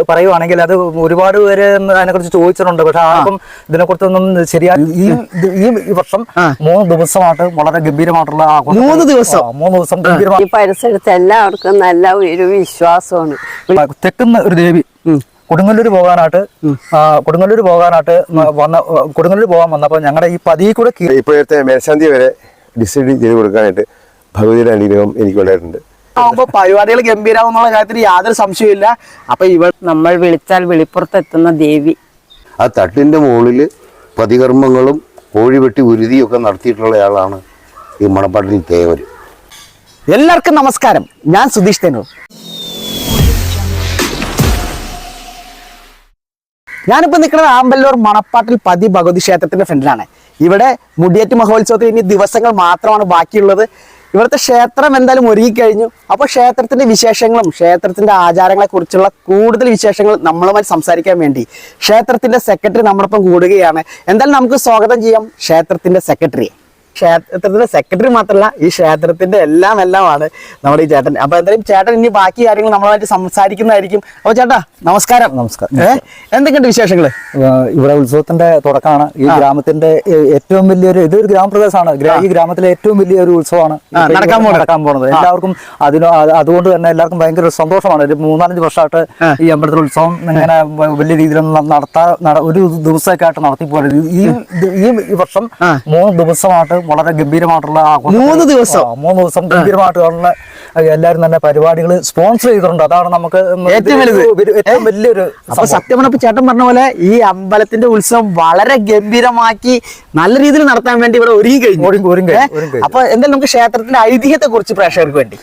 പറയുവാണെങ്കിൽ അത് ഒരുപാട് പേര് അതിനെക്കുറിച്ച് ചോദിച്ചിട്ടുണ്ട്. പക്ഷെ ആർക്കും ഇതിനെക്കുറിച്ചൊന്നും ശരിയായി ഈ വർഷം 3 ദിവസമായിട്ട് വളരെ ഗംഭീരമായിട്ടുള്ള 3 ദിവസം ഈ പരിസരത്ത് എല്ലാവർക്കും നല്ല ഒരു വിശ്വാസമാണ്. തെക്കുന്ന ഒരു ദേവി കൊടുങ്ങല്ലൂർ പോകാനായിട്ട് കൊടുങ്ങല്ലൂർ പോകാൻ വന്നപ്പോൾ ഞങ്ങളുടെ ഈ പതിയിൽ കൂടെ ഇപ്പോഴത്തെ മേൽശാന്തി വരെ ഡിസൈഡ് ചെയ്ത് കൊടുക്കാനായിട്ട് ഭഗവതിയുടെ അനുഗ്രഹം എനിക്ക് ഉണ്ടായിട്ടുണ്ട്. പരിപാടികൾ ഗംഭീരാവുന്നുള്ള കാര്യത്തിൽ യാതൊരു സംശയമില്ല. അപ്പൊ നമ്മൾ വിളിച്ചാൽ വെളിപ്പുറത്തെത്തുന്ന ദേവി. ആ തട്ടിന്റെ മുകളിൽ പതികർമ്മങ്ങളും കോഴി വെട്ടി ഉരുതിയൊക്കെ നടത്തിയിട്ടുള്ളയാളാണ് ഈ മണപ്പാട്ടിൽ തേവർ. എല്ലാവർക്കും നമസ്കാരം. ഞാൻ സുധീഷ് തന്നൂർ. ഞാനിപ്പോ നിൽക്കുന്നത് ആമ്പല്ലൂർ മണപ്പാട്ടിൽ പതി ഭഗവതി ക്ഷേത്രത്തിന്റെ ഫ്രണ്ടിലാണ്. ഇവിടെ മുടിയേറ്റ് മഹോത്സവത്തിന് ഇനി ദിവസങ്ങൾ മാത്രമാണ് ബാക്കിയുള്ളത്. ഇവിടുത്തെ ക്ഷേത്രം എന്തായാലും ഒരുങ്ങിക്കഴിഞ്ഞു. അപ്പോൾ ക്ഷേത്രത്തിന്റെ വിശേഷങ്ങളും ക്ഷേത്രത്തിന്റെ ആചാരങ്ങളെ കുറിച്ചുള്ള കൂടുതൽ വിശേഷങ്ങൾ നമ്മളുമായി സംസാരിക്കാൻ വേണ്ടി ക്ഷേത്രത്തിന്റെ സെക്രട്ടറി നമ്മളൊപ്പം കൂടുകയാണ്. എന്തായാലും നമുക്ക് സ്വാഗതം ചെയ്യാം ക്ഷേത്രത്തിന്റെ സെക്രട്ടറിയെ. ക്ഷേത്രത്തിന്റെ സെക്രട്ടറി മാത്രമല്ല, ഈ ക്ഷേത്രത്തിന്റെ എല്ലാമാണ് നമ്മുടെ ഈ ചേട്ടൻ. അപ്പൊ എന്തായാലും ചേട്ടൻ ഇനി ബാക്കി കാര്യങ്ങൾ നമ്മളുമായിട്ട് സംസാരിക്കുന്നതായിരിക്കും. അപ്പൊ ചേട്ടാ നമസ്കാരം. എന്തൊക്കെയുണ്ട് വിശേഷങ്ങള്? ഇവിടെ ഉത്സവത്തിന്റെ തുടക്കമാണ്. ഈ ഗ്രാമത്തിന്റെ ഏറ്റവും വലിയൊരു ഇതൊരു ഗ്രാമപ്രദേശമാണ്. ഈ ഗ്രാമത്തിലെ ഏറ്റവും വലിയൊരു ഉത്സവമാണ് നടക്കാൻ പോകുന്നത്. എല്ലാവർക്കും അതുകൊണ്ട് തന്നെ എല്ലാവർക്കും ഭയങ്കര സന്തോഷമാണ്. ഒരു 3-4 വർഷമായിട്ട് ഈ അമ്പലത്തിൽ ഉത്സവം ഇങ്ങനെ വലിയ രീതിയിലൊന്നും ഒരു ദിവസമൊക്കെയായിട്ട് നടത്തി പോകുന്നത്. ഈ വർഷം 3 ദിവസമായിട്ട് വളരെ ഗംഭീരമായിട്ടുള്ള 3 ദിവസം ഗംഭീരമായിട്ടുള്ള എല്ലാവരും തന്നെ പരിപാടികൾ സ്പോൺസർ ചെയ്തിട്ടുണ്ട്. അതാണ് നമുക്ക് ഏറ്റവും വലിയൊരു സത്യം പറഞ്ഞപ്പോ ചേട്ടൻ പറഞ്ഞ പോലെ ഈ അമ്പലത്തിന്റെ ഉത്സവം വളരെ ഗംഭീരമാക്കി നല്ല രീതിയിൽ നടത്താൻ വേണ്ടി ഇവിടെ ഒരുങ്ങി കഴിഞ്ഞു. അപ്പൊ എന്തായാലും നമുക്ക് ക്ഷേത്രത്തിന്റെ ഐതിഹ്യത്തെ കുറിച്ച് പ്രേക്ഷകർക്ക് വേണ്ടി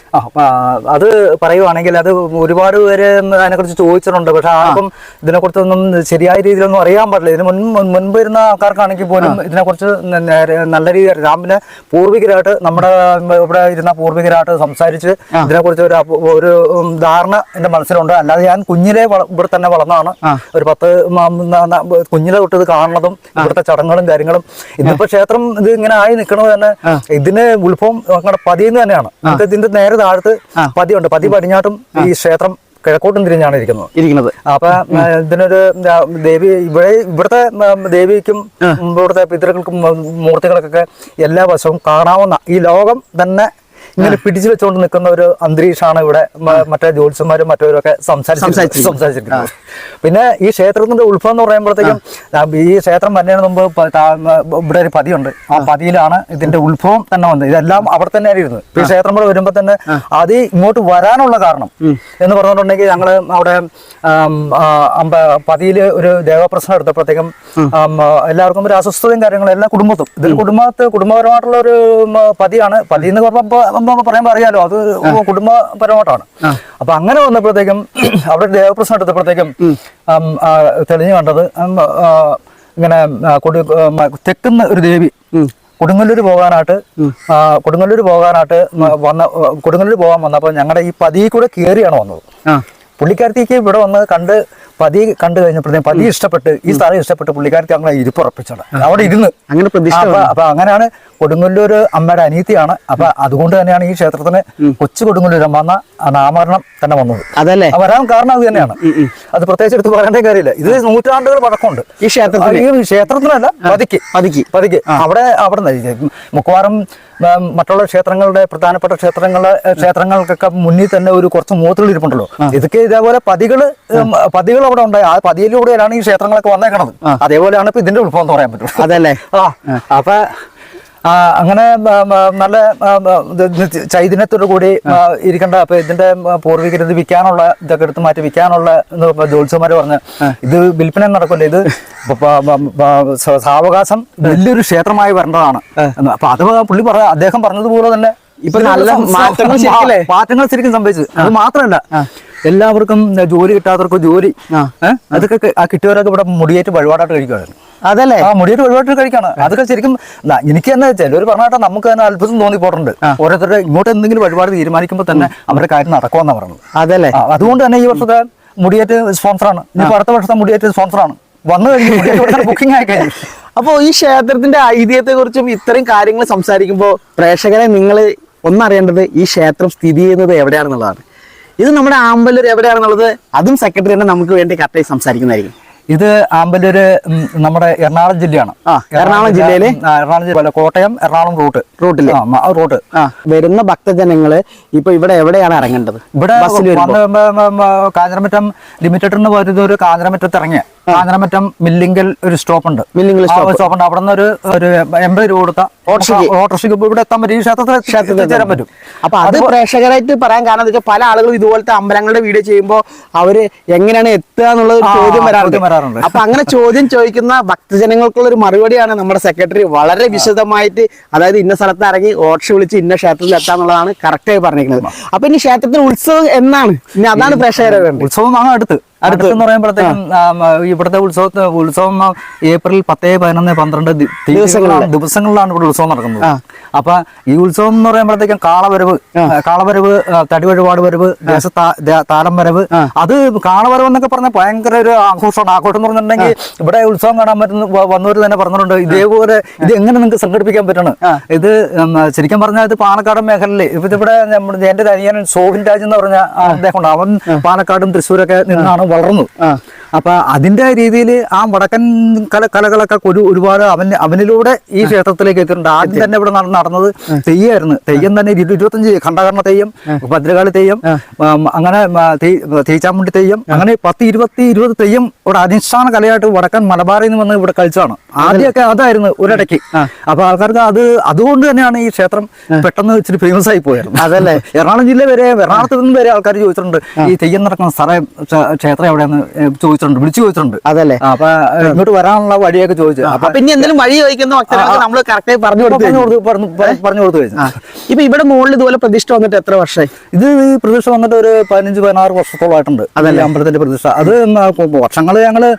അത് പറയുവാണെങ്കിൽ അത് ഒരുപാട് പേര് അതിനെക്കുറിച്ച് ചോദിച്ചിട്ടുണ്ട്. പക്ഷെ ആർക്കും ഇതിനെക്കുറിച്ചൊന്നും ശരിയായ രീതിയിലൊന്നും അറിയാൻ പാടില്ല. ഇതിന് മുൻപ് ഇരുന്ന ആൾക്കാർക്കാണെങ്കിൽ പോലും ഇതിനെക്കുറിച്ച് നല്ല രീതിയിൽ രാമിന് പൂർവികരായിട്ട് നമ്മുടെ ഇവിടെ ഇരുന്ന പൂർവികരായിട്ട് സംസാരിച്ച് ഇതിനെക്കുറിച്ച് ഒരു ധാരണ എന്റെ മനസ്സിലുണ്ട്. അല്ലാതെ ഞാൻ കുഞ്ഞിലെ ഇവിടെ തന്നെ വളർന്നതാണ്. ഒരു 10 കുഞ്ഞിലെ തൊട്ട് ഇത് കാണുന്നതും ഇവിടുത്തെ ചടങ്ങുകളും കാര്യങ്ങളും. ഇന്നിപ്പോ ക്ഷേത്രം ഇത് ഇങ്ങനെ ആയി നിൽക്കുന്നത് തന്നെ ഇതിന് ഉത്ഭവം ഞങ്ങളുടെ പതിന്ന് തന്നെയാണ്. നമുക്ക് ഇതിന്റെ നേരെ താഴത്ത് പതിയുണ്ട്. പതി പടിഞ്ഞാട്ടും ഈ ക്ഷേത്രം കിഴക്കോട്ടും തിരിഞ്ഞാണ് ഇരിക്കുന്നത്. അപ്പൊ ഇതിനൊരു ദേവി ഇവിടുത്തെ ദേവിക്കും ഇവിടുത്തെ പിതൃക്കൾക്കും മൂർത്തികൾക്കൊക്കെ എല്ലാ വശവും കാണാവുന്ന ഈ ലോകം തന്നെ ഇങ്ങനെ പിടിച്ചു വെച്ചുകൊണ്ട് നിൽക്കുന്ന ഒരു അന്തരീക്ഷമാണ് ഇവിടെ മറ്റേ ജ്യോത്സ്യന്മാരും മറ്റവരൊക്കെ സംസാരിച്ചിരിക്കുന്നത്. പിന്നെ ഈ ക്ഷേത്രത്തിന്റെ ഉത്ഭവം എന്ന് പറയുമ്പോഴത്തേക്കും ഈ ക്ഷേത്രം വരുന്നതിന് മുമ്പ് ഇവിടെ ഒരു പതിയുണ്ട്. ആ പതിയിലാണ് ഇതിന്റെ ഉത്ഭവം തന്നെ വന്നത്. ഇതെല്ലാം അവിടെ തന്നെയാണ് ഇരുന്നത്. ഈ ക്ഷേത്രം ഇവിടെ വരുമ്പോ തന്നെ അത് ഇങ്ങോട്ട് വരാനുള്ള കാരണം എന്ന് പറഞ്ഞിട്ടുണ്ടെങ്കിൽ ഞങ്ങള് അവിടെ പതിയില് ഒരു ദേവപ്രശ്നം എടുത്തപ്പോഴത്തേക്കും എല്ലാവർക്കും ഒരു അസ്വസ്ഥതയും കാര്യങ്ങളും എല്ലാ കുടുംബത്തും ഇതിൽ കുടുംബപരമായിട്ടുള്ള ഒരു പതിയാണ്. പതി എന്ന് പറയുമ്പോൾ പറയുമ്പോൾ അറിയാലോ അത് കുടുംബപരമായിട്ടാണ്. അപ്പൊ അങ്ങനെ വന്നപ്പോഴത്തേക്കും അവിടെ ദേവപ്രശ്നം എടുത്തപ്പോഴത്തേക്കും തെളിഞ്ഞു കണ്ടത് ഇങ്ങനെ തെക്കുന്ന ഒരു ദേവി കൊടുങ്ങല്ലൂർ പോകാൻ വന്നപ്പോൾ ഞങ്ങളുടെ ഈ പതിയിൽ കൂടെ കയറിയാണ് വന്നത്. പുള്ളിക്കാരത്തേക്ക് ഇവിടെ വന്ന് പതി കണ്ടു കഴിഞ്ഞപ്പോഴത്തേക്കും പതി ഇഷ്ടപ്പെട്ട് ഈ സ്ഥലം ഇഷ്ടപ്പെട്ട് പുള്ളിക്കാരത്തി അങ്ങനെ ഇരിപ്പുറപ്പിച്ചത് അവിടെ ഇരുന്ന് അങ്ങനെ അപ്പൊ അങ്ങനെയാണ് കൊടുങ്ങല്ലൂർ അമ്മയുടെ അനീതിയാണ്. അപ്പൊ അതുകൊണ്ട് തന്നെയാണ് ഈ ക്ഷേത്രത്തിന് കൊച്ചു കൊടുങ്ങല്ലൂർ അമ്മ എന്ന നാമകരണം തന്നെ വന്നത്. അതല്ലേ വരാൻ കാരണം അത് തന്നെയാണ്. അത് പ്രത്യേകിച്ച് എടുത്ത് പറയേണ്ട കാര്യമില്ല. ഇത് നൂറ്റാണ്ടുകൾ പഴക്കമുണ്ട് ഈ ക്ഷേത്രത്തിനല്ല പതിക്ക് അവിടെ മിക്കവാറും മറ്റുള്ള ക്ഷേത്രങ്ങളുടെ പ്രധാനപ്പെട്ട ക്ഷേത്രങ്ങൾക്കൊക്കെ മുന്നിൽ തന്നെ ഒരു കുറച്ച് മൂത്തുകൾ ഇരിപ്പുണ്ടല്ലോ. ഇതൊക്കെ ഇതേപോലെ പതികൾ അവിടെ ഉണ്ടായി. ആ പതിയിലൂടെയാണ് ഈ ക്ഷേത്രങ്ങളൊക്കെ വന്നേക്കണത്. അതേപോലെയാണ് ഇപ്പൊ ഇതിന്റെ ഉത്ഭവം എന്ന് പറയാൻ പറ്റും. അതല്ലേ അപ്പൊ അങ്ങനെ നല്ല ചൈതന്യത്തോടു കൂടി ഇരിക്കേണ്ട. അപ്പൊ ഇതിന്റെ പൂർവികർ ഇത് വിൽക്കാനുള്ള ഇതൊക്കെ എടുത്ത് മാറ്റി വിൽക്കാനുള്ള ജ്യോത്സ്യന്മാര് പറഞ്ഞ് ഇത് വിൽപ്പന നടക്കില്ല. ഇത് സാവകാശം വലിയൊരു ക്ഷേത്രമായി വരേണ്ടതാണ്. അപ്പൊ അത് അദ്ദേഹം പറഞ്ഞതുപോലെ തന്നെ ഇപ്പൊ നല്ല മാറ്റങ്ങൾ ശരിക്കും സംഭവിച്ചു. അത് മാത്രമല്ല എല്ലാവർക്കും ജോലി കിട്ടാത്തവർക്ക് ജോലി അതൊക്കെ കിട്ടിയവരൊക്കെ ഇവിടെ മുടിയേറ്റ് വഴിപാടായിട്ട് കഴിക്കുമായിരുന്നു. അതല്ലേ മുടിയേറ്റ് വഴിപാട്ട് കഴിക്കാണ്. അതൊക്കെ ശരിക്കും എനിക്ക് തന്നെ ചിലർ പറഞ്ഞാൽ നമുക്ക് തന്നെ അത്ഭുതം തോന്നിപ്പോയിട്ടുണ്ട്. ഓരോരുത്തരുടെ ഇങ്ങോട്ട് എന്തെങ്കിലും വഴിപാട് തീരുമാനിക്കുമ്പോൾ തന്നെ അവരുടെ കാര്യം നടക്കുമെന്നാണ് പറഞ്ഞത്. അതല്ലേ അതുകൊണ്ട് തന്നെ ഈ വർഷത്തെ മുടിയേറ്റ് സ്പോൺസറാണ്. ഇനിയിപ്പോ അടുത്ത വർഷത്തെ മുടിയേറ്റ് സ്പോൺസറാണ് വന്നു കഴിഞ്ഞു. ബുക്കിംഗ് ആയി കഴിഞ്ഞു. അപ്പോൾ ഈ ക്ഷേത്രത്തിന്റെ ഐതിഹ്യത്തെ കുറിച്ചും ഇത്രയും കാര്യങ്ങൾ സംസാരിക്കുമ്പോൾ പ്രേക്ഷകരെ നിങ്ങൾ ഒന്നറിയേണ്ടത് ഈ ക്ഷേത്രം സ്ഥിതി ചെയ്യുന്നത് എവിടെയാണെന്നുള്ളതാണ്. ഇത് നമ്മുടെ ആമ്പല്ലൂർ എവിടെയാണെന്നുള്ളത് അതും സെക്രട്ടറി തന്നെ നമുക്ക് വേണ്ടി കറക്റ്റായി സംസാരിക്കുന്നതായിരിക്കും. ഇത് ആമ്പല്ലൂര് നമ്മുടെ എറണാകുളം ജില്ലയാണ്. എറണാകുളം ജില്ലയില് എറണാകുളം ജില്ല കോട്ടയം എറണാകുളം റൂട്ടില് റൂട്ട്. വരുന്ന ഭക്തജനങ്ങള് ഇപ്പൊ ഇവിടെ എവിടെയാണ് ഇറങ്ങേണ്ടത്? ഇവിടെ കാഞ്ഞിരമറ്റം ലിമിറ്റഡിന് വരുന്ന ഒരു കാഞ്ഞിരമറ്റത്ത് ഇറങ്ങിയ കാഞ്ഞിരമറ്റം മില്ലിങ്കൽ ഒരു സ്റ്റോപ്പ് ഉണ്ട്. സ്റ്റോപ്പ് ഉണ്ട്. അവിടെ നിന്ന് ഒരു 80 രൂപ കൊടുത്ത ഓട്ടോറിക്ഷയ്ക്ക് ഇവിടെ എത്താൻ പറ്റും. ഈ ക്ഷേത്രത്തിൽ എത്തിച്ചേരാൻ പറ്റും. അപ്പൊ അത് പ്രേക്ഷകരായിട്ട് പറയാൻ കാരണം എന്താ വെച്ചാൽ പല ആളുകളും ഇതുപോലത്തെ അമ്പലങ്ങളുടെ വീഡിയോ ചെയ്യുമ്പോൾ അവര് എങ്ങനെയാണ് എത്തുക എന്നുള്ള ഒരു ചോദ്യം വരാറുണ്ട്. അപ്പൊ അങ്ങനെ ചോദ്യം ചോദിക്കുന്ന ഭക്തജനങ്ങൾക്കുള്ള ഒരു മറുപടിയാണ് നമ്മുടെ സെക്രട്ടറി വളരെ വിശദമായിട്ട്, അതായത് ഇന്ന സ്ഥലത്ത് ഇറങ്ങി ഓട്ടോറിക്ഷ വിളിച്ച് ഇന്ന ക്ഷേത്രത്തിൽ എത്താന്നുള്ളതാണ് കറക്റ്റായി പറഞ്ഞിരിക്കുന്നത്. അപ്പൊ ഇനി ക്ഷേത്രത്തിൽ ഉത്സവം എന്നാണ്? ഇനി അതാണ് പ്രേക്ഷകരെ വേണ്ടത്. ഉത്സവം ആണ് അടുത്തെന്ന് പറയുമ്പോഴത്തേക്കും ഇവിടുത്തെ ഉത്സവം ഏപ്രിൽ 10, 11, 12 ദിവസങ്ങളിലാണ് ഇവിടെ ഉത്സവം നടക്കുന്നത്. അപ്പൊ ഈ ഉത്സവം എന്ന് പറയുമ്പോഴത്തേക്കും കാളവരവ്, തടി വഴിപാട് വരവ്, താലം വരവ്. അത് കാളവരവ് എന്നൊക്കെ പറഞ്ഞാൽ ഭയങ്കര ഒരു ആഘോഷമാണ്. ആഘോഷം എന്ന് പറഞ്ഞിട്ടുണ്ടെങ്കിൽ ഇവിടെ ഉത്സവം കാണാൻ പറ്റുന്ന വന്നവർ തന്നെ പറഞ്ഞിട്ടുണ്ട്, ഇതേപോലെ ഇത് എങ്ങനെ നിങ്ങൾക്ക് സംഘടിപ്പിക്കാൻ പറ്റണം. ഇത് ശരിക്കും പറഞ്ഞാൽ ഇത് പാലക്കാട് മേഖലയില് ഇവിടെ എന്റെ അനിയൻ സോഹിൻ രാജ് എന്ന് പറഞ്ഞ അദ്ദേഹം, അവൻ പാലക്കാടും തൃശ്ശൂരൊക്കെ നിന്നാണ് വളർന്നു. അപ്പൊ അതിന്റെ രീതിയിൽ ആ വടക്കൻ കലകളൊക്കെ ഒരുപാട് അവനിലൂടെ ഈ ക്ഷേത്രത്തിലേക്ക് എത്തിയിട്ടുണ്ട്. ആദ്യം തന്നെ ഇവിടെ നടന്നത് തെയ്യായിരുന്നു. തെയ്യം തന്നെ 25 ഖണ്ഡകർണ തെയ്യം, ഭദ്രകാളി തെയ്യം, അങ്ങനെ തേച്ചാമുണ്ടി തെയ്യം, അങ്ങനെ 10-20 തെയ്യം ഇവിടെ അധിഷ്ഠാന കലയായിട്ട് വടക്കൻ മലബാറിൽ നിന്ന് വന്ന് ഇവിടെ കളിച്ചാണ്. ആദ്യമൊക്കെ അതായിരുന്നു ഒരിടയ്ക്ക്. അപ്പൊ ആൾക്കാർക്ക് അതുകൊണ്ട് തന്നെയാണ് ഈ ക്ഷേത്രം പെട്ടെന്ന് ഇച്ചിരി ഫേമസ് ആയി പോയായിരുന്നു. അതല്ലേ എറണാകുളം ജില്ല വരെ, എറണാകുളത്ത് നിന്ന് വരെ ആൾക്കാർ ചോദിച്ചിട്ടുണ്ട് ഈ തെയ്യം നടക്കുന്ന ക്ഷേത്രം എവിടെയെന്ന് വിളിച്ചു ചോദിച്ചിട്ടുണ്ട്. അതല്ലേ അപ്പൊ ഇങ്ങോട്ട് വരാനുള്ള വഴിയൊക്കെ ചോദിച്ചു. അപ്പൊ പിന്നെ എന്തെങ്കിലും വഴി ചോദിക്കുന്ന നമ്മൾ കറക്റ്റായി പറഞ്ഞു കൊടുത്തു കഴിഞ്ഞു. ഇപ്പൊ ഇവിടെ മുകളിൽ ഇതുപോലെ പ്രതിഷ്ഠ വന്നിട്ട് എത്ര വർഷമായി? ഇത് പ്രതിഷ്ഠ വന്നിട്ട് ഒരു 15-16 വർഷത്തോളമായിട്ടുണ്ട്. അതല്ലേ അമ്പലത്തിന്റെ പ്രതിഷ്ഠ. അത് വർഷങ്ങള് ഞങ്ങള്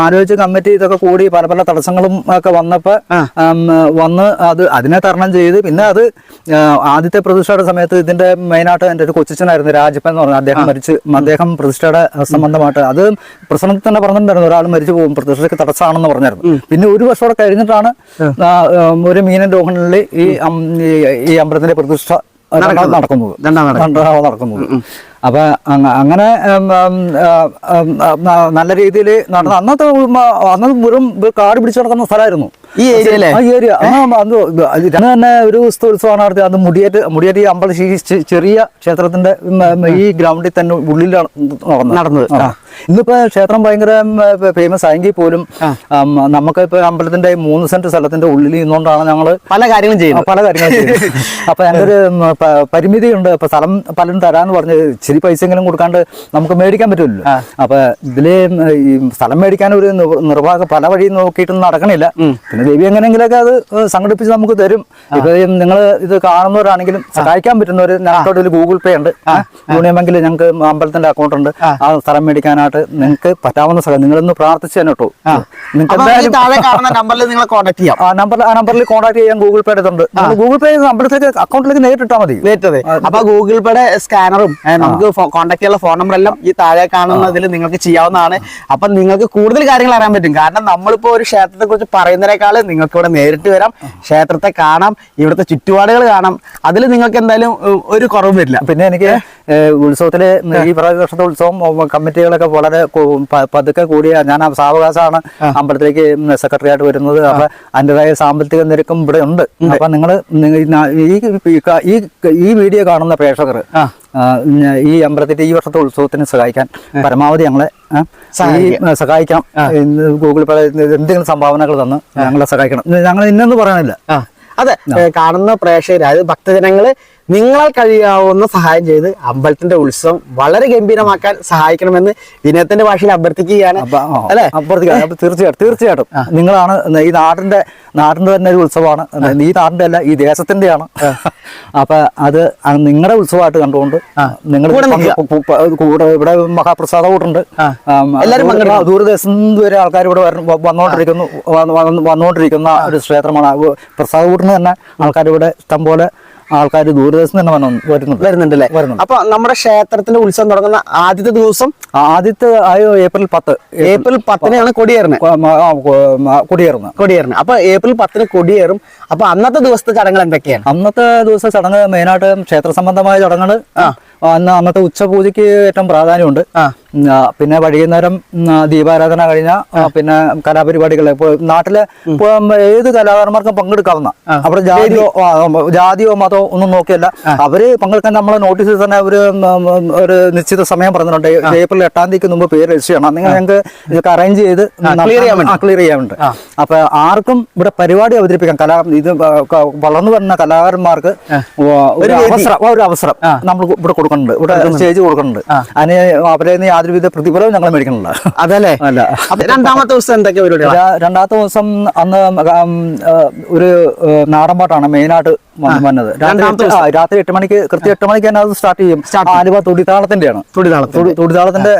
ആലോചിച്ച് കമ്മിറ്റി ഇതൊക്കെ കൂടി പല തടസ്സങ്ങളും ഒക്കെ വന്ന് അതിനെ തരണം ചെയ്ത് പിന്നെ അത് ആദ്യത്തെ പ്രതിഷ്ഠയുടെ സമയത്ത് ഇതിന്റെ മെയിനായിട്ട് എൻ്റെ ഒരു കൊച്ചിച്ചനായിരുന്നു രാജപ്പൻ എന്ന് പറഞ്ഞ അദ്ദേഹം മരിച്ച്, അദ്ദേഹം പ്രതിഷ്ഠയുടെ സംബന്ധമായിട്ട് അത് പ്രസംഗത്തിൽ തന്നെ പറഞ്ഞിട്ടുണ്ടായിരുന്നു, ഒരാൾ മരിച്ചു പോകും പ്രതിഷ്ഠയ്ക്ക് തടസ്സമാണെന്ന് പറഞ്ഞായിരുന്നു. പിന്നെ ഒരു വർഷം കഴിഞ്ഞിട്ടാണ് ഒരു മീനൻ രോഹണിൽ ഈ അമ്പലത്തിന്റെ പ്രതിഷ്ഠ നടക്കുന്നത്. അപ്പൊ അങ്ങനെ നല്ല രീതിയിൽ നടന്ന അന്ന് വെറും കാട് പിടിച്ചു നടക്കുന്ന സ്ഥലമായിരുന്നു ഈ ഏരിയ. തന്നെ ഒരു ഉത്സവമാണ് നടത്തിയത്. അത് മുടിയേറ്റ് ഈ അമ്പലം ചെറിയ ക്ഷേത്രത്തിന്റെ ഈ ഗ്രൗണ്ടിൽ തന്നെ ഉള്ളിലാണ് നടന്നത്. ഇന്നിപ്പോ ക്ഷേത്രം ഭയങ്കര ഫേമസ് ആയെങ്കിൽ പോലും നമുക്ക് ഇപ്പൊ അമ്പലത്തിന്റെ 3 സെന്റ് സ്ഥലത്തിന്റെ ഉള്ളിൽ നിന്നുകൊണ്ടാണ് ഞങ്ങള് പല കാര്യങ്ങളും ചെയ്യുന്നത്. അപ്പൊ ഞങ്ങൾക്കൊരു പരിമിതിയുണ്ട്. ഇപ്പൊ സ്ഥലം പലരും തരാന്ന് പറഞ്ഞ് ഇച്ചിരി പൈസയെങ്കിലും കൊടുക്കാണ്ട് നമുക്ക് മേടിക്കാൻ പറ്റില്ലല്ലോ. അപ്പൊ ഇതില് ഈ സ്ഥലം മേടിക്കാൻ ഒരു നിർവാഹം പല വഴിയും നോക്കിയിട്ടൊന്നും നടക്കണില്ല. പിന്നെ ദേവി എങ്ങനെയെങ്കിലൊക്കെ അത് സംഘടിപ്പിച്ച് നമുക്ക് തരും. ഇപ്പൊ നിങ്ങൾ ഇത് കാണുന്നവരാണെങ്കിലും സഹായിക്കാൻ പറ്റുന്നവര് ഞങ്ങളുടെ ഗൂഗിൾ പേ ഉണ്ട്, യൂണിയൻ ബാങ്കിൽ ഞങ്ങൾക്ക് അമ്പലത്തിന്റെ അക്കൗണ്ട് ഉണ്ട്. ആ സ്ഥലം മേടിക്കാനായിട്ട് നിങ്ങൾക്ക് പറ്റാവുന്ന സ്ഥലം നിങ്ങളൊന്ന് പ്രാർത്ഥിച്ചു തന്നെ കേട്ടോ. നമ്പറിൽ കോൺടാക്ട് ചെയ്യാൻ ഗൂഗിൾ പേ എടുത്തുണ്ട്. ഗൂഗിൾ പേ അമ്പലത്തിലേക്ക് അക്കൗണ്ടിലേക്ക് നേരിട്ടാൽ മതി. അപ്പൊ ഗൂഗിൾ പേയുടെ സ്കാനറും നമുക്ക് കോൺടാക്ട് ചെയ്യാനുള്ള ഫോൺ നമ്പർ എല്ലാം ഈ താഴെ കാണുന്നതിൽ നിങ്ങൾക്ക് ചെയ്യാവുന്നതാണ്. അപ്പൊ നിങ്ങൾക്ക് കൂടുതൽ കാര്യങ്ങൾ അറിയാൻ പറ്റും. കാരണം നമ്മളിപ്പോ ഒരു ക്ഷേത്രത്തെ കുറിച്ച് പറയുന്നതിനേക്കാൾ നിങ്ങൾക്ക് ഇവിടെ നേരിട്ട് വരാം, ക്ഷേത്രത്തെ കാണാം, ഇവിടുത്തെ ചുറ്റുപാടുകൾ കാണാം. അതിൽ നിങ്ങൾക്ക് എന്തായാലും ഒരു കുറവും വരില്ല. പിന്നെ എനിക്ക് ഉത്സവത്തില് ഈ വർഷത്തെ ഉത്സവം കമ്മിറ്റികളൊക്കെ വളരെ പതുക്കെ കൂടിയ ഞാൻ സാവകാശമാണ് അമ്പലത്തിലേക്ക് സെക്രട്ടറി ആയിട്ട് വരുന്നത്. അപ്പൊ അതിൻ്റെതായ സാമ്പത്തിക നിരക്കും ഇവിടെ ഉണ്ട്. അപ്പൊ നിങ്ങള് ഈ വീഡിയോ കാണുന്ന പ്രേക്ഷകർ ഈ അമ്പലത്തിന്റെ ഈ വർഷത്തെ ഉത്സവത്തിന് സഹായിക്കാൻ പരമാവധി ഞങ്ങളെ സഹായിക്കണം. ഗൂഗിൾ പേ എന്തെങ്കിലും സംഭാവനകൾ തന്ന് ഞങ്ങളെ സഹായിക്കണം. ഞങ്ങൾ ഇന്നെന്ന് പറയാനില്ല. അതെ, കാണുന്ന പ്രേക്ഷകർ അതായത് ഭക്തജനങ്ങള് നിങ്ങളാൽ കഴിയാവുന്ന സഹായം ചെയ്ത് അമ്പലത്തിന്റെ ഉത്സവം വളരെ ഗംഭീരമാക്കാൻ സഹായിക്കണമെന്ന് വിനയത്തിന്റെ ഭാഷയിൽ അഭ്യർത്ഥിക്കുകയാണ്. അല്ലെ തീർച്ചയായിട്ടും നിങ്ങളാണ് ഈ നാടിന്റെ തന്നെ ഒരു ഉത്സവമാണ്. ഈ നാടിന്റെ അല്ല, ഈ ദേശത്തിന്റെയാണ്. അപ്പൊ അത് നിങ്ങളുടെ ഉത്സവമായിട്ട് കണ്ടുകൊണ്ട് നിങ്ങൾ കൂടെ ഇവിടെ മഹാപ്രസാദ കൂട്ടുണ്ട്. ദൂരദേശം വരെ ആൾക്കാർ ഇവിടെ വന്നുകൊണ്ടിരിക്കുന്ന ഒരു ക്ഷേത്രമാണ്. പ്രസാദ കൂട്ടിന് തന്നെ ആൾക്കാർ ഇവിടെ ഇഷ്ടംപോലെ ആൾക്കാർ ദൂരദേശം തന്നെ വരുന്നുണ്ടല്ലേ? അപ്പൊ നമ്മുടെ ക്ഷേത്രത്തിന്റെ ഉത്സവം തുടങ്ങുന്ന ആദ്യത്തെ ദിവസം ഏപ്രിൽ 10. ഏപ്രിൽ 10-നാണ് കൊടിയേറുന്നത്. അപ്പൊ ഏപ്രിൽ 10-ന് കൊടിയേറും. അപ്പൊ അന്നത്തെ ദിവസത്തെ ചടങ്ങുകൾ എന്തൊക്കെയാണ്? അന്നത്തെ ദിവസത്തെ ചടങ്ങ് മെയിനായിട്ട് ക്ഷേത്ര സംബന്ധമായ ചടങ്ങുകൾ, അന്നത്തെ ഉച്ചപൂജയ്ക്ക് ഏറ്റവും പ്രാധാന്യമുണ്ട്. പിന്നെ വൈകുന്നേരം ദീപാരാധന കഴിഞ്ഞ പിന്നെ കലാപരിപാടികൾ ഇപ്പോൾ നാട്ടിലെ ഏത് കലാകാരന്മാർക്കും പങ്കെടുക്കാവുന്ന, അവിടെ ജാതിയോ മതമോ ഒന്നും നോക്കിയല്ല അവര് പങ്കെടുക്കാൻ നമ്മളെ നോട്ടീസിൽ തന്നെ ഒരു നിശ്ചിത സമയം പറഞ്ഞിട്ടുണ്ട്. ഏപ്രിൽ 8 തീയതിക്ക് മുമ്പ് പേര് രജിസ്റ്റർ ചെയ്യണം. നിങ്ങൾ ഞങ്ങൾക്ക് ഇതൊക്കെ അറേഞ്ച് ചെയ്ത് ക്ലിയർ ചെയ്യാറുണ്ട്. അപ്പൊ ആർക്കും ഇവിടെ പരിപാടി അവതരിപ്പിക്കാം. ഇത് വളർന്നു വരുന്ന കലാകാരന്മാർക്ക് ഒരു അവസരം നമ്മൾ ഇവിടെ കൊടുക്കുന്നുണ്ട്, ഇവിടെ സ്റ്റേജ് കൊടുക്കുന്നുണ്ട്. അതിന് അവരെ യാതൊരുവിധ പ്രതിഫലവും ഞങ്ങൾ മേടിക്കണില്ല. അതല്ലേ? അല്ല. രണ്ടാമത്തെ ദിവസം എന്തൊക്കെ പരിപാടി? രണ്ടാമത്തെ ദിവസം അന്ന് ഒരു നാടൻപാട്ടാണ് മെയിനായിട്ട് വന്നത്. രാത്രി 8 മണിക്ക് കൃത്യം 8 മണിക്ക് തന്നെ അത് സ്റ്റാർട്ട് ചെയ്യും. ആലുവ തുടിതാളത്തിന്റെയാണ്. തുടിതാളത്തിന്റെ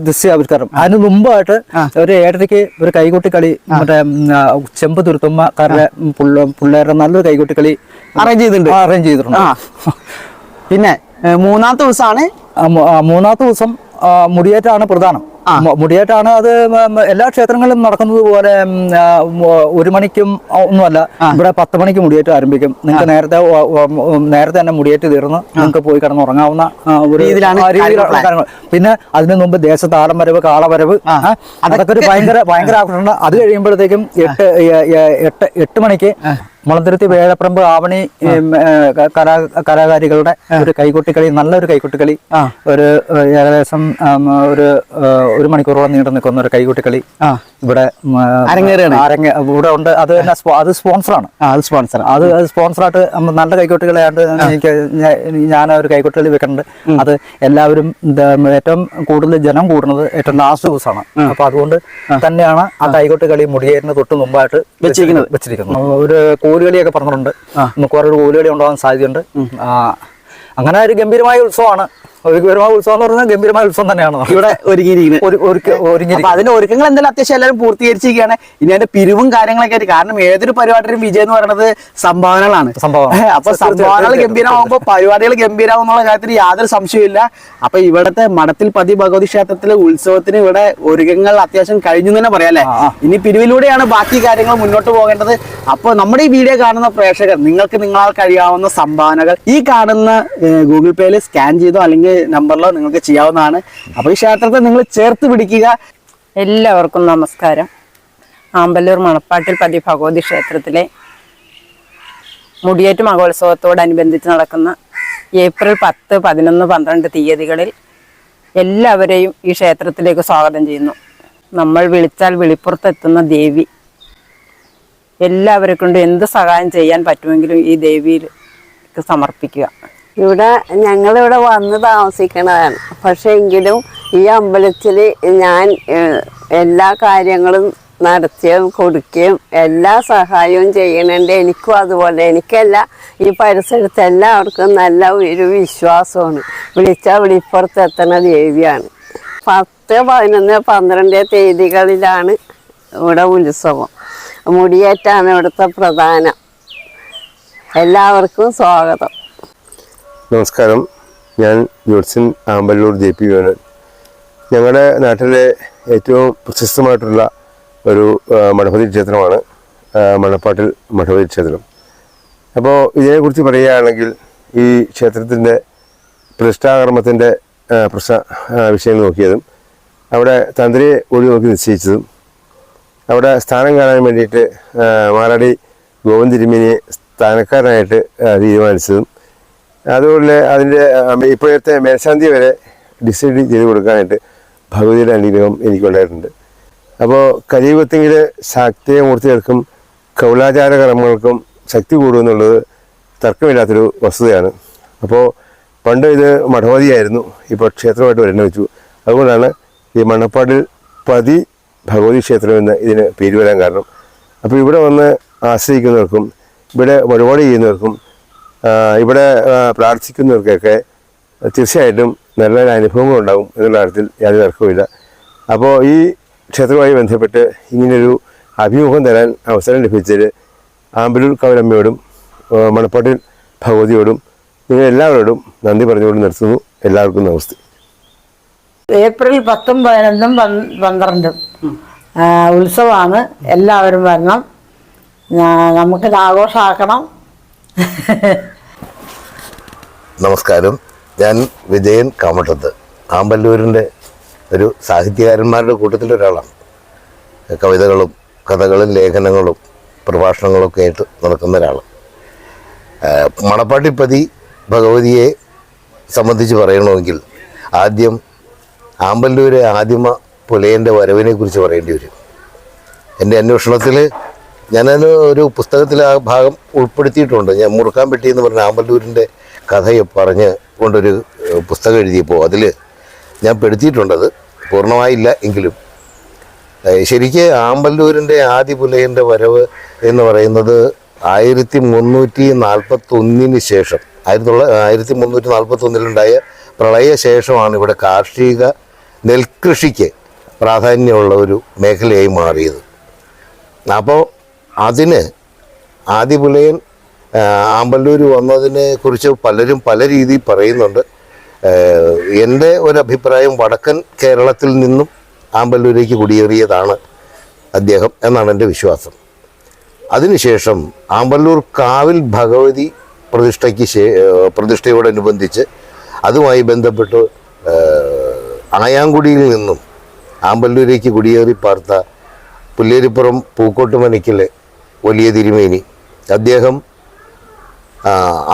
ദൃശ്യാവിഷ്കാരം. അതിന് മുമ്പായിട്ട് ഒരു 7:30 ഒരു കൈകൊട്ടി കളി, മറ്റേ ചെമ്പ് തുരുത്തുമ്മക്കാരുടെ പിള്ളേരുടെ നല്ലൊരു കൈകൊട്ടി കളി അറേഞ്ച് ചെയ്തിട്ടുണ്ട്. പിന്നെ മൂന്നാമത്തെ ദിവസം മുടിയേറ്റാണ് പ്രധാനം. മുടിയേറ്റാണ്. അത് എല്ലാ ക്ഷേത്രങ്ങളിലും നടക്കുന്നത് പോലെ 1 മണിക്കും ഒന്നുമല്ല, ഇവിടെ 10 മണിക്ക് മുടിയേറ്റ് ആരംഭിക്കും. നിങ്ങൾക്ക് നേരത്തെ തന്നെ മുടിയേറ്റ് തീർന്ന് നിങ്ങൾക്ക് പോയി കിടന്നുറങ്ങാവുന്ന ഒരു രീതിയിലാണ്. പിന്നെ അതിനു മുമ്പ് ദേശതാളം വരവ്, കാളവരവ്, അതൊക്കെ ഒരു ഭയങ്കര ആഘോഷമാണ്. അത് കഴിയുമ്പോഴത്തേക്കും 8 മണിക്ക് മുളന്തുരുത്തി വേഴപ്പറമ്പ് ആവണി കലാകാരികളുടെ ഒരു കൈകൊട്ടിക്കളി, നല്ലൊരു കൈകൊട്ടിക്കളി, ഒരു ഏകദേശം ഒരു മണിക്കൂറോളം നീണ്ടു നിൽക്കുന്ന ഒരു കൈകൊട്ടിക്കളി ഇവിടെ ഇവിടെ ഉണ്ട്. അത് സ്പോൺസറാണ്. അത് സ്പോൺസറായിട്ട് നല്ല കൈകൊട്ടികളായിട്ട് ഞാൻ ഒരു കൈകൊട്ടികളി വെക്കുന്നുണ്ട്. അത് എല്ലാവരും ഏറ്റവും കൂടുതൽ ജനം കൂടുന്നത് ഏറ്റവും ലാസ്റ്റ് ദിവസമാണ്. അപ്പൊ അതുകൊണ്ട് തന്നെയാണ് ആ കൈകൊട്ടിക്കളി മുടിയേറിന് തൊട്ട് മുമ്പായിട്ട് വെച്ചിരിക്കുന്നത്. ഒരു കോലുകളിയൊക്കെ പറഞ്ഞിട്ടുണ്ട്. മിക്കവാറും കോലുകളി ഉണ്ടാകാൻ സാധ്യതയുണ്ട്. അങ്ങനെ ഒരു ഗംഭീരമായ ഉത്സവമാണ്. ഗംഭീരമായ ഉത്സവം എന്ന് പറഞ്ഞാൽ ഗംഭീരമായ ഉത്സവം തന്നെയാണ് ഇവിടെ ഒരുങ്ങിയിരിക്കുന്നത്. അതിന്റെ ഒരുക്കങ്ങൾ എന്തായാലും അത്യാവശ്യം എല്ലാവരും പൂർത്തീകരിച്ചിരിക്കുകയാണ്. ഇനി അതിന്റെ പിരിവും കാര്യങ്ങളൊക്കെ ആയിട്ട്, കാരണം ഏതൊരു പരിപാടിയും വിജയം എന്ന് പറയുന്നത് സംഭാവനകളാണ്. അപ്പൊ സംഭാവനകൾ ഗംഭീരമാകുമ്പോൾ പരിപാടികൾ ഗംഭീരമാകും എന്നുള്ള കാര്യത്തിൽ യാതൊരു സംശയമില്ല. അപ്പൊ ഇവിടുത്തെ മഠത്തിൽ പതി ഭഗവതി ക്ഷേത്രത്തിലെ ഉത്സവത്തിന് ഇവിടെ ഒരുക്കങ്ങൾ അത്യാവശ്യം കഴിഞ്ഞു തന്നെ പറയാം അല്ലെ. ഇനി പിരിവിലൂടെയാണ് ബാക്കി കാര്യങ്ങൾ മുന്നോട്ട് പോകേണ്ടത്. അപ്പൊ നമ്മുടെ ഈ വീഡിയോ കാണുന്ന പ്രേക്ഷകർ, നിങ്ങൾക്ക് നിങ്ങളാൽ കഴിയാവുന്ന സംഭാവനകൾ ഈ കാണുന്ന ഗൂഗിൾ പേയിൽ സ്കാൻ ചെയ്തോ അല്ലെങ്കിൽ നമ്പറിലോ നിങ്ങൾക്ക് ചെയ്യാവുന്നതാണ്. അപ്പോൾ ഈ ക്ഷേത്രത്തെ നിങ്ങൾ ചേർത്ത് പിടിക്കുക. എല്ലാവർക്കും നമസ്കാരം. ആമ്പല്ലൂർ മണപ്പാട്ടിൽ പതി ഭഗവതി ക്ഷേത്രത്തിലെ മുടിയേറ്റ് മഹോത്സവത്തോടനുബന്ധിച്ച് നടക്കുന്ന ഏപ്രിൽ 10, 11, 12 തീയതികളിൽ എല്ലാവരെയും ഈ ക്ഷേത്രത്തിലേക്ക് സ്വാഗതം ചെയ്യുന്നു. നമ്മൾ വിളിച്ചാൽ വിളിപ്പുറത്തെത്തുന്ന ദേവി. എല്ലാവരെ കൊണ്ട് എന്ത് സഹായം ചെയ്യാൻ പറ്റുമെങ്കിലും ഈ ദേവിയിലേക്ക് സമർപ്പിക്കുക. ഞങ്ങളിവിടെ വന്ന് താമസിക്കണതാണ്. പക്ഷെ എങ്കിലും ഈ അമ്പലത്തിൽ ഞാൻ എല്ലാ കാര്യങ്ങളും നടത്തുകയും കൊടുക്കുകയും എല്ലാ സഹായവും ചെയ്യണുണ്ട്. എനിക്കും അതുപോലെ, എനിക്കല്ല ഈ പരിസരത്ത് എല്ലാവർക്കും നല്ല ഒരു വിശ്വാസമാണ്. വിളിച്ചാൽ വിളിപ്പുറത്ത് എത്തണ ദേവിയാണ്. 10, 11, 12 തീയതികളിലാണ് ഇവിടെ ഉത്സവം. മുടിയേറ്റാണ് ഇവിടുത്തെ പ്രധാനം. എല്ലാവർക്കും സ്വാഗതം. നമസ്കാരം. ഞാൻ ജോത്സ്യൻ ആമ്പല്ലൂർ JP വേണൻ. ഞങ്ങളുടെ നാട്ടിലെ ഏറ്റവും പ്രശസ്തമായിട്ടുള്ള ഒരു മഠപതി ക്ഷേത്രമാണ് മണപ്പാട്ടിൽ മഠപതി ക്ഷേത്രം. അപ്പോൾ ഇതിനെക്കുറിച്ച് പറയുകയാണെങ്കിൽ ഈ ക്ഷേത്രത്തിൻ്റെ പ്രതിഷ്ഠാകർമ്മത്തിൻ്റെ വിഷയം നോക്കിയതും അവിടെ തന്ത്രിയെ നോക്കി നിശ്ചയിച്ചതും അവിടെ സ്ഥാനം കാണാൻ വേണ്ടിയിട്ട് മാറാടി ഗോവിന്ദ തിരുമേനിയെ സ്ഥാനക്കാരനായിട്ട് തീരുമാനിച്ചതും അതുപോലെ അതിൻ്റെ ഇപ്പോഴത്തെ മേൽശാന്തി വരെ ഡിസൈഡ് ചെയ്ത് കൊടുക്കാനായിട്ട് ഭഗവതിയുടെ അനുഗ്രഹം എനിക്കുണ്ടായിട്ടുണ്ട്. അപ്പോൾ കലിയുഗത്തെങ്കിൽ ശാക്തേയമൂർത്തികൾക്കും കൗലാചാര കർമ്മങ്ങൾക്കും ശക്തി കൂടുമെന്നുള്ളത് തർക്കമില്ലാത്തൊരു വസ്തുതയാണ്. അപ്പോൾ പണ്ട് ഇത് മഠപതിയായിരുന്നു, ഇപ്പോൾ ക്ഷേത്രമായിട്ട് പരിണമിച്ചു. അതുകൊണ്ടാണ് ഈ മണപ്പാട്ടിൽ പതി ഭഗവതി ക്ഷേത്രം എന്ന് ഇതിന് പേര് വരാൻ കാരണം. അപ്പോൾ ഇവിടെ വന്ന് ആശ്രയിക്കുന്നവർക്കും ഇവിടെ വഴിപാട് ചെയ്യുന്നവർക്കും ഇവിടെ പ്രാർത്ഥിക്കുന്നവർക്കൊക്കെ തീർച്ചയായിട്ടും നല്ല അനുഭവങ്ങളുണ്ടാകും എന്നുള്ള കാര്യത്തിൽ യാതൊരു തർക്കവുമില്ല. അപ്പോൾ ഈ ക്ഷേത്രവുമായി ബന്ധപ്പെട്ട് ഇങ്ങനെയൊരു അഭിമുഖം തരാൻ അവസരം ലഭിച്ചതിൽ ആമ്പല്ലൂർ കവലമ്മയോടും മണപ്പാട്ടിൽ ഭഗവതിയോടും നിങ്ങൾ എല്ലാവരോടും നന്ദി പറഞ്ഞുകൊണ്ട് നിർത്തുന്നു. എല്ലാവർക്കും നമസ്തേ. ഏപ്രിൽ 10, 11, 12 ഉത്സവമാണ്. എല്ലാവരും വരണം. നമുക്കിത് ആഘോഷമാക്കണം. നമസ്കാരം. ഞാൻ വിജയൻ കാമട്ടത്ത്, ആമ്പല്ലൂരിൻ്റെ ഒരു സാഹിത്യകാരന്മാരുടെ കൂട്ടത്തിലൊരാളാണ്. കവിതകളും കഥകളും ലേഖനങ്ങളും പ്രഭാഷണങ്ങളും ഒക്കെ ആയിട്ട് നടക്കുന്ന ഒരാൾ. മണപ്പാട്ടിപ്പതി ഭഗവതിയെ സംബന്ധിച്ച് പറയണമെങ്കിൽ ആദ്യം ആമ്പല്ലൂരെ ആദിമ പുലയൻ്റെ വരവിനെ കുറിച്ച് പറയേണ്ടി വരും. എൻ്റെ അന്വേഷണത്തിൽ ഞാനത് ഒരു പുസ്തകത്തിൽ ആ ഭാഗം ഉൾപ്പെടുത്തിയിട്ടുണ്ട്. ഞാൻ മുറുക്കാൻപെട്ടി എന്ന് പറഞ്ഞ ആമ്പല്ലൂരിൻ്റെ കഥയെ പറഞ്ഞ് കൊണ്ടൊരു പുസ്തകം എഴുതിയപ്പോൾ അതിൽ ഞാൻ പെടുത്തിയിട്ടുണ്ടത്, പൂർണ്ണമായില്ല എങ്കിലും. ശരിക്ക് ആമ്പല്ലൂരിൻ്റെ ആദി പുലയൻ്റെ വരവ് എന്ന് പറയുന്നത് 1341 ശേഷം 1341 പ്രളയ ശേഷമാണ് ഇവിടെ കാർഷിക നെൽകൃഷിക്ക് പ്രാധാന്യമുള്ള ഒരു മേഖലയായി മാറിയത്. അപ്പോൾ അതിന് ആദിപുലയൻ ആമ്പല്ലൂർ വന്നതിനെ കുറിച്ച് പലരും പല രീതിയിൽ പറയുന്നുണ്ട്. എൻ്റെ ഒരഭിപ്രായം വടക്കൻ കേരളത്തിൽ നിന്നും ആമ്പല്ലൂരേക്ക് കുടിയേറിയതാണ് അദ്ദേഹം എന്നാണ് എൻ്റെ വിശ്വാസം. അതിനുശേഷം ആമ്പല്ലൂർ കാവിൽ ഭഗവതി പ്രതിഷ്ഠയോടനുബന്ധിച്ച് അതുമായി ബന്ധപ്പെട്ട് ആയാങ്കുടിയിൽ നിന്നും ആമ്പല്ലൂരേക്ക് കുടിയേറി പാർത്ത പുല്ലേരിപ്പുറം പൂക്കോട്ടുമനയ്ക്കലെ വലിയ തിരുമേനി അദ്ദേഹം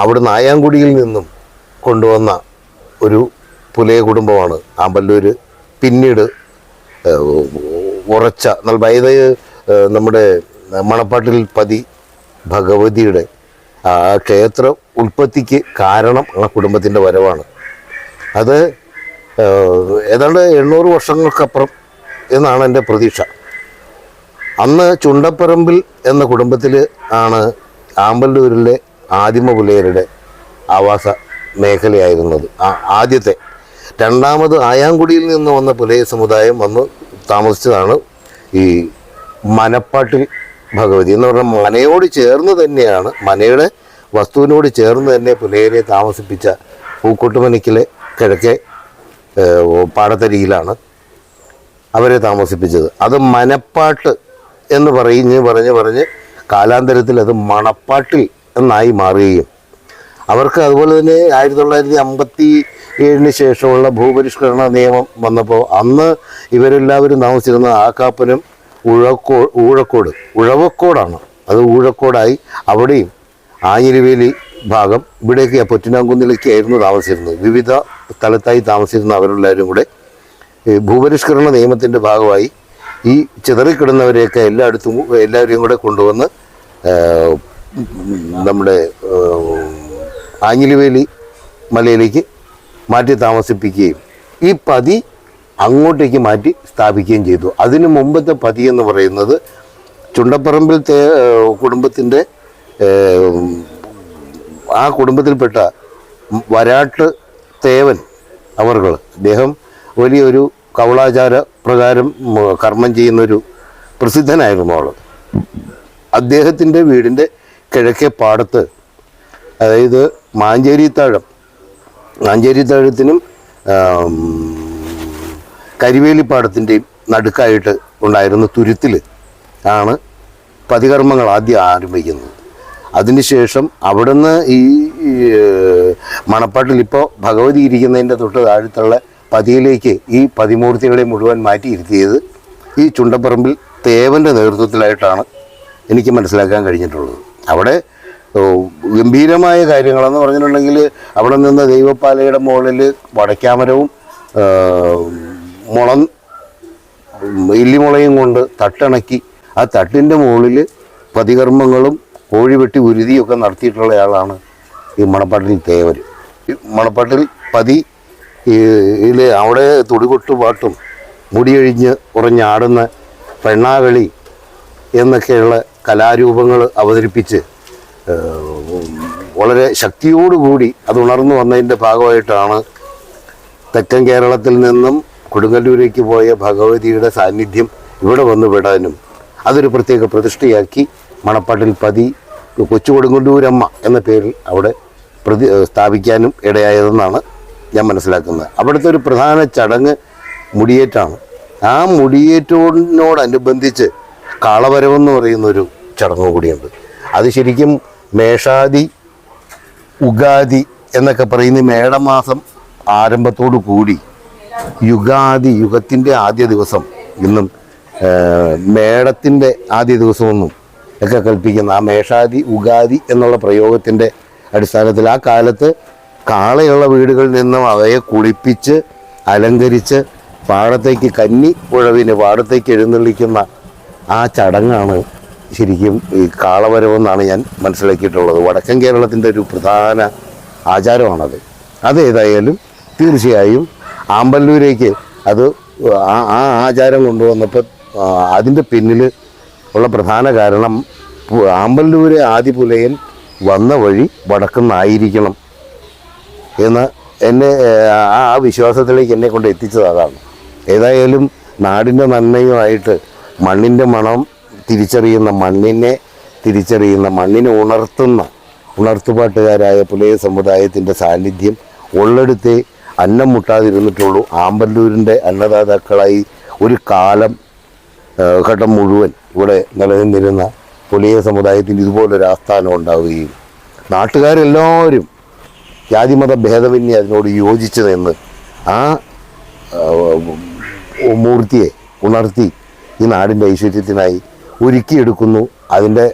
അവിടുന്ന് ആയാങ്കുടിയിൽ നിന്നും കൊണ്ടുവന്ന ഒരു പുലയ കുടുംബമാണ് ആമ്പല്ലൂർ. പിന്നീട് ഉറച്ച അതായത് നമ്മുടെ മണപ്പാട്ടിൽ പതി ഭഗവതിയുടെ ആ ക്ഷേത്ര ഉൽപ്പത്തിക്ക് കാരണം ആ കുടുംബത്തിൻ്റെ വരവാണ്. അത് ഏതാണ്ട് 800 വർഷങ്ങൾക്കപ്പുറം എന്നാണ് എൻ്റെ പ്രതീക്ഷ. അന്ന് ചുണ്ടപ്പറമ്പിൽ എന്ന കുടുംബത്തിൽ ആണ് ആമ്പല്ലൂരിലെ ആദിമ പുലയരുടെ ആവാസ മേഖലയായിരുന്നത് ആദ്യത്തെ. രണ്ടാമത് ആയാങ്കുടിയിൽ നിന്ന് വന്ന പുലയ സമുദായം വന്ന് താമസിച്ചതാണ് ഈ മനപ്പാട്ടിൽ ഭഗവതി എന്ന് പറഞ്ഞാൽ മനയോട് ചേർന്ന് തന്നെയാണ്, മനയുടെ വസ്തുവിനോട് ചേർന്ന് തന്നെ പുലയരെ താമസിപ്പിച്ച പൂക്കോട്ടുമനയ്ക്കലെ കിഴക്കേ പാടത്തരിയിലാണ് അവരെ താമസിപ്പിച്ചത്. അത് മനപ്പാട്ട് എന്ന് പറഞ്ഞ് കാലാന്തരത്തിൽ അത് മണപ്പാട്ടിൽ എന്നായി മാറുകയും അവർക്ക് അതുപോലെ തന്നെ 1957 ശേഷമുള്ള ഭൂപരിഷ്കരണ നിയമം വന്നപ്പോൾ അന്ന് ഇവരെല്ലാവരും താമസിച്ചിരുന്ന ആക്കാപ്പനം ഉഴവക്കോടാണ്. അത് ഊഴക്കോടായി അവിടെയും ആയിരവേലി ഭാഗം ഇവിടേക്ക് പൊറ്റിനാങ്കുന്നിലേക്കായിരുന്നു താമസിച്ചിരുന്നത്. വിവിധ സ്ഥലത്തായി താമസിച്ചിരുന്ന അവരെല്ലാവരും കൂടെ ഭൂപരിഷ്കരണ നിയമത്തിൻ്റെ ഭാഗമായി ഈ ചിതറിക്കിടുന്നവരെയൊക്കെ എല്ലാവരെയും കൂടെ കൊണ്ടുവന്ന് നമ്മുടെ ആഞ്ഞിലിവേലി മലയിലേക്ക് മാറ്റി താമസിപ്പിക്കുകയും ഈ പതി അങ്ങോട്ടേക്ക് മാറ്റി സ്ഥാപിക്കുകയും ചെയ്തു. അതിനു മുമ്പത്തെ പതി എന്ന് പറയുന്നത് ചുണ്ടപ്പറമ്പിൽ കുടുംബത്തിൻ്റെ ആ കുടുംബത്തിൽപ്പെട്ട വരാട്ട് തേവൻ അവർകൾ, അദ്ദേഹം വലിയൊരു കൗളാചാര പ്രകാരം കർമ്മം ചെയ്യുന്നൊരു പ്രസിദ്ധനായിരുന്നു ആൾ. അദ്ദേഹത്തിൻ്റെ വീടിൻ്റെ കിഴക്കേ പാടത്ത്, അതായത് മാഞ്ചേരിത്താഴത്തിനും കരിവേലിപ്പാടത്തിൻ്റെയും നടുക്കായിട്ട് ഉണ്ടായിരുന്ന തുരുത്തിൽ ആണ് പതികർമ്മങ്ങൾ ആദ്യം ആരംഭിക്കുന്നത്. അതിനുശേഷം അവിടുന്ന് ഈ മണപ്പാട്ടിൽ ഇപ്പോൾ ഭഗവതി ഇരിക്കുന്നതിൻ്റെ തൊട്ട് താഴത്തുള്ള പതിയിലേക്ക് ഈ പതിമൂർത്തികളെ മുഴുവൻ മാറ്റിയിരുത്തിയത് ഈ ചുണ്ടപ്പറമ്പിൽ തേവൻ്റെ നേതൃത്വത്തിലായിട്ടാണ് എനിക്ക് മനസ്സിലാക്കാൻ കഴിഞ്ഞിട്ടുള്ളത്. അവിടെ ഗംഭീരമായ കാര്യങ്ങളെന്ന് പറഞ്ഞിട്ടുണ്ടെങ്കിൽ അവിടെ നിന്ന് ദൈവപ്പാലയുടെ മുകളിൽ വടക്കാമരവും ഇല്ലിമുളയും കൊണ്ട് തട്ടിണക്കി ആ തട്ടിൻ്റെ മുകളിൽ പതികർമ്മങ്ങളും കോഴി വെട്ടി ഉരുതിയൊക്കെ നടത്തിയിട്ടുള്ളയാളാണ് ഈ മണപ്പാട്ടിൽ തേവർ. മണപ്പാട്ടിൽ പതി അവിടെ തുടികൊട്ടു പാട്ടും മുടിയഴിഞ്ഞ് ഉറഞ്ഞാടുന്ന പെണ്ണാകളി എന്നൊക്കെയുള്ള കലാരൂപങ്ങൾ അവതരിപ്പിച്ച് വളരെ ശക്തിയോടുകൂടി അത് ഉണർന്നു വന്നതിൻ്റെ ഭാഗമായിട്ടാണ് തെക്കൻ കേരളത്തിൽ നിന്നും കൊടുങ്ങല്ലൂരേക്ക് പോയ ഭഗവതിയുടെ സാന്നിധ്യം ഇവിടെ വന്നു വിടാനും അതൊരു പ്രത്യേക പ്രതിഷ്ഠയാക്കി മണപ്പാട്ടിൽ പതി കൊച്ചു കൊടുങ്ങല്ലൂരമ്മ എന്ന പേരിൽ അവിടെ സ്ഥാപിക്കാനും ഇടയായതെന്നാണ് ഞാൻ മനസ്സിലാക്കുന്നത്. അവിടുത്തെ ഒരു പ്രധാന ചടങ്ങ് മുടിയേറ്റാണ്. ആ മുടിയേറ്റോടിനോടനുബന്ധിച്ച് കാളവരവെന്ന് പറയുന്നൊരു ചടങ്ങ് കൂടിയുണ്ട്. അത് ശരിക്കും മേഷാദി, ഉഗാദി എന്നൊക്കെ പറയുന്ന മേടമാസം ആരംഭത്തോടു കൂടി യുഗത്തിൻ്റെ ആദ്യ ദിവസം ഇന്നും മേടത്തിൻ്റെ ആദ്യ ദിവസമൊന്നും ഒക്കെ കൽപ്പിക്കുന്ന ആ മേഷാദി ഉഗാദി എന്നുള്ള പ്രയോഗത്തിൻ്റെ അടിസ്ഥാനത്തിൽ ആ കാലത്ത് കാളയുള്ള വീടുകളിൽ നിന്നും അവയെ കുളിപ്പിച്ച് അലങ്കരിച്ച് പാടത്തേക്ക് കന്നി ഉഴവിന് പാടത്തേക്ക് എഴുന്നള്ളിക്കുന്ന ആ ചടങ്ങാണ് ശരിക്കും ഈ കാളവരവെന്നാണ് ഞാൻ മനസ്സിലാക്കിയിട്ടുള്ളത്. വടക്കൻ കേരളത്തിൻ്റെ ഒരു പ്രധാന ആചാരമാണത്. അതേതായാലും തീർച്ചയായും ആമ്പല്ലൂരേക്ക് അത് ആ ആചാരം കൊണ്ടുവന്നപ്പോൾ അതിൻ്റെ പിന്നിൽ ഉള്ള പ്രധാന കാരണം ആമ്പല്ലൂരെ ആദിപുലയൻ വന്ന വഴി വടക്കുന്നായിരിക്കണം എന്ന് എന്നെ ആ വിശ്വാസത്തിലേക്ക് എന്നെ കൊണ്ട് എത്തിച്ചത് അതാണ്. ഏതായാലും നാടിൻ്റെ നന്മയുമായിട്ട് മണ്ണിൻ്റെ മണം തിരിച്ചറിയുന്ന മണ്ണിനെ ഉണർത്തുപാട്ടുകാരായ പുലയ സമുദായത്തിൻ്റെ സാന്നിധ്യം ഉള്ളിടത്തെ അന്നം മുട്ടാതിരുന്നിട്ടുള്ളൂ. ആമ്പല്ലൂരിൻ്റെ അന്നദാതാക്കളായി ഒരു ഘട്ടം മുഴുവൻ ഇവിടെ നിലനിന്നിരുന്ന പുലയ സമുദായത്തിന് ഇതുപോലൊരു ആസ്ഥാനം ഉണ്ടാവുകയും നാട്ടുകാരെല്ലാവരും ജാതിമത ഭേദമന്യേ അതിനോട് യോജിച്ചു നിന്ന് ആ മൂർത്തിയെ ഉണർത്തി ഈ നാടിൻ്റെ ഐശ്വര്യത്തിനായി ഒരുക്കിയെടുക്കുന്നു. അതിൻ്റെ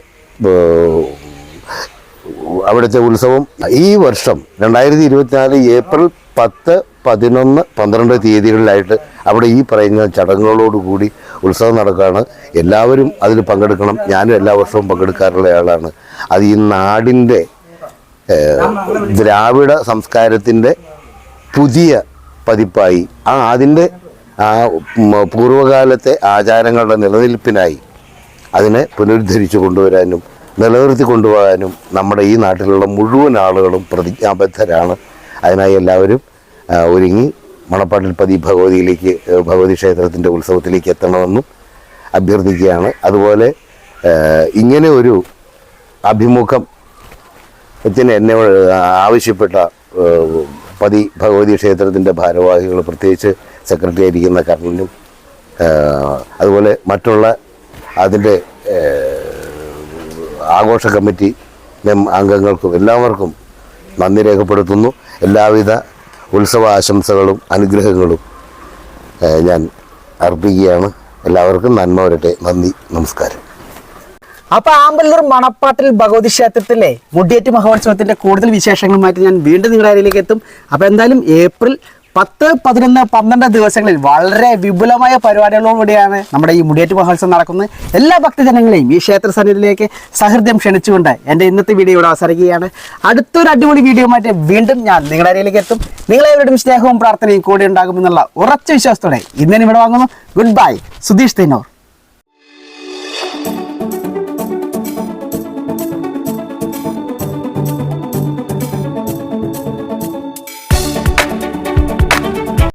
അവിടുത്തെ ഉത്സവം ഈ വർഷം 2024 ഏപ്രിൽ 10, 11, 12 തീയതികളിലായിട്ട് അവിടെ ഈ പറയുന്ന ചടങ്ങുകളോടുകൂടി ഉത്സവം നടക്കുകയാണ്. എല്ലാവരും അതിൽ പങ്കെടുക്കണം. ഞാനും എല്ലാ വർഷവും പങ്കെടുക്കാറുള്ള ആളാണ്. അത് ഈ നാടിൻ്റെ ദ്രാവിഡ സംസ്കാരത്തിൻ്റെ പുതിയ പതിപ്പായി അതിൻ്റെ പൂർവ്വകാലത്തെ ആചാരങ്ങളുടെ നിലനിൽപ്പിനായി അതിനെ പുനരുദ്ധരിച്ചു കൊണ്ടുവരാനും നിലനിർത്തി കൊണ്ടുപോകാനും നമ്മുടെ ഈ നാട്ടിലുള്ള മുഴുവൻ ആളുകളും പ്രതിജ്ഞാബദ്ധരാണ്. അതിനായി എല്ലാവരും ഒരുങ്ങി മണപ്പാട്ടിൽ പതി ഭഗവതി ക്ഷേത്രത്തിൻ്റെ ഉത്സവത്തിലേക്ക് എത്തണമെന്നും അഭ്യർത്ഥിക്കുകയാണ്. അതുപോലെ ഇങ്ങനെ ഒരു അഭിമുഖം എന്നെ ആവശ്യപ്പെട്ട പതി ഭഗവതി ക്ഷേത്രത്തിൻ്റെ ഭാരവാഹികൾ, പ്രത്യേകിച്ച് സെക്രട്ടറി ആയിരിക്കുന്ന കർണനും അതുപോലെ മറ്റുള്ള അതിൻ്റെ ആഘോഷ കമ്മിറ്റി അംഗങ്ങൾക്കും എല്ലാവർക്കും നന്ദി രേഖപ്പെടുത്തുന്നു. എല്ലാവിധ ഉത്സവ ആശംസകളും അനുഗ്രഹങ്ങളും ഞാൻ അർപ്പിക്കുകയാണ്. എല്ലാവർക്കും നന്മ വരട്ടെ. നന്ദി, നമസ്കാരം. അപ്പൊ ആമ്പല്ലൂർ മണപ്പാട്ടിൽ ഭഗവതി ക്ഷേത്രത്തിലെ മുടിയേറ്റ് മഹോത്സവത്തിന്റെ കൂടുതൽ വിശേഷങ്ങളുമായിട്ട് ഞാൻ വീണ്ടും നിങ്ങളുടെ അരികിലേക്ക് എത്തും. അപ്പൊ എന്തായാലും ഏപ്രിൽ 10, 11, 12 ദിവസങ്ങളിൽ വളരെ വിപുലമായ പരിപാടികളോടുകൂടിയാണ് നമ്മുടെ ഈ മുടിയേറ്റ് മഹോത്സവം നടക്കുന്നത്. എല്ലാ ഭക്തജനങ്ങളെയും ഈ ക്ഷേത്ര സന്നിധിയിലേക്ക് സഹൃദയം ക്ഷണിച്ചുകൊണ്ട് എൻ്റെ ഇന്നത്തെ വീഡിയോ ഇവിടെ അവസാനിക്കുകയാണ്. അടുത്തൊരു അടിപൊളി വീഡിയോയുമായിട്ട് വീണ്ടും ഞാൻ നിങ്ങളുടെ അരികിലേക്ക് എത്തും. നിങ്ങളെവരുടെയും സ്നേഹവും പ്രാർത്ഥനയും കൂടെ ഉണ്ടാകുമെന്നുള്ള ഉറച്ച വിശ്വാസത്തോടെ ഇന്നലെ ഇവിടെ വാങ്ങുന്നു. Good bye. സുധീഷ് തെന്നൂർ.